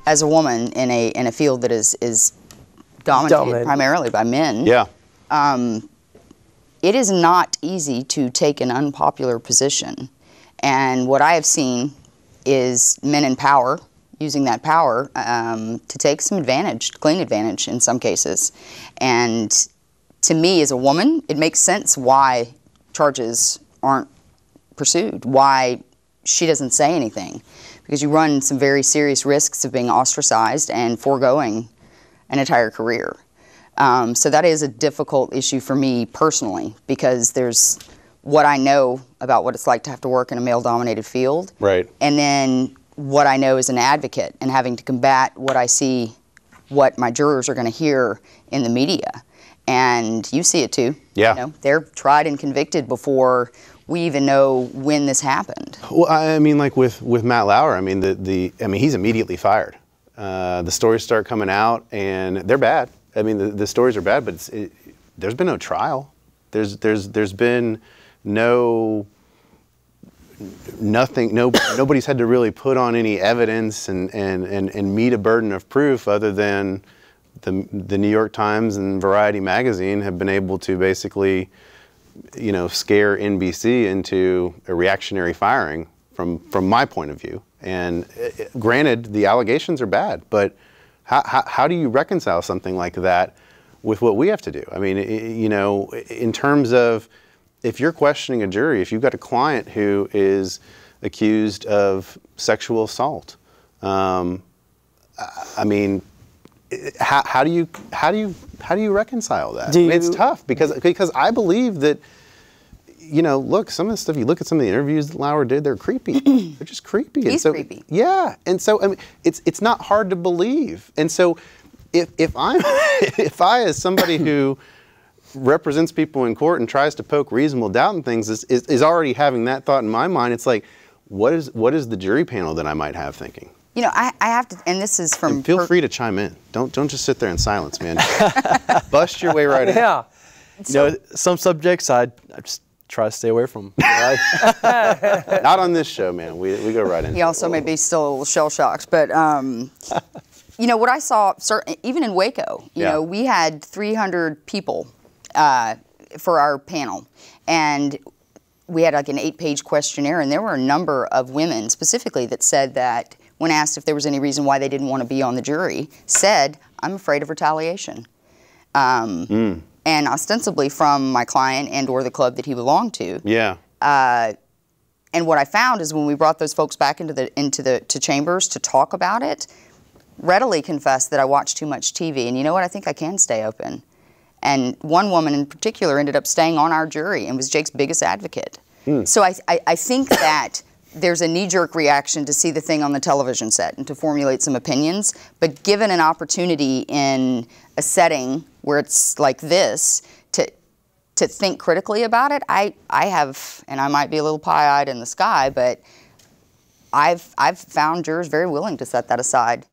as a woman in a field that is dominated primarily by men, yeah, it is not easy to take an unpopular position. And what I have seen is men in power using that power to take some advantage, clean advantage in some cases. And to me, as a woman, it makes sense why charges aren't pursued, why she doesn't say anything, because you run some very serious risks of being ostracized and foregoing an entire career. So that is a difficult issue for me personally, because there's what I know about what it's like to have to work in a male-dominated field, right, and then what I know as an advocate and having to combat what I see, what my jurors are going to hear in the media. And you see it too. Yeah. You know, they're tried and convicted before we even know when this happened. Well, I mean, like with Matt Lauer, I mean, I mean, he's immediately fired. The stories start coming out, and they're bad. I mean, the stories are bad, but there's been no trial. There's been nobody's had to really put on any evidence and meet a burden of proof, other than the New York Times and Variety magazine have been able to basically, you know, scare NBC into a reactionary firing from my point of view. And granted, the allegations are bad, but how do you reconcile something like that with what we have to do? I mean, you know, in terms of, if you're questioning a jury, if you've got a client who is accused of sexual assault, I mean, how do you reconcile that? I mean, it's tough, because I believe that, you know, look, some of the stuff, you look at some of the interviews that Lauer did, they're creepy. They're just creepy. He's creepy. Yeah, and so I mean, it's not hard to believe. And so, if I as somebody who represents people in court and tries to poke reasonable doubt in things is already having that thought in my mind, it's like, what is the jury panel that I might have thinking? You know, I have to, and this is from... And feel free to chime in. Don't just sit there in silence, man. Bust your way right in. Yeah. You know, some subjects I just try to stay away from. Not on this show, man. We go right in. He also may be still a little shell-shocked, but... you know, what I saw, even in Waco, you know, we had 300 people for our panel, and we had like an 8-page questionnaire, and there were a number of women specifically that said that when asked if there was any reason why they didn't want to be on the jury, said, I'm afraid of retaliation. And ostensibly from my client and or the club that he belonged to. Yeah. And what I found is when we brought those folks back into chambers to talk about it, readily confessed that I watched too much TV, and you know what, I think I can stay open. And one woman in particular ended up staying on our jury and was Jake's biggest advocate. So I think that there's a knee-jerk reaction to see the thing on the television set and to formulate some opinions, but given an opportunity in a setting where it's like this to think critically about it, I have, and I might be a little pie-eyed in the sky, but I've found jurors very willing to set that aside.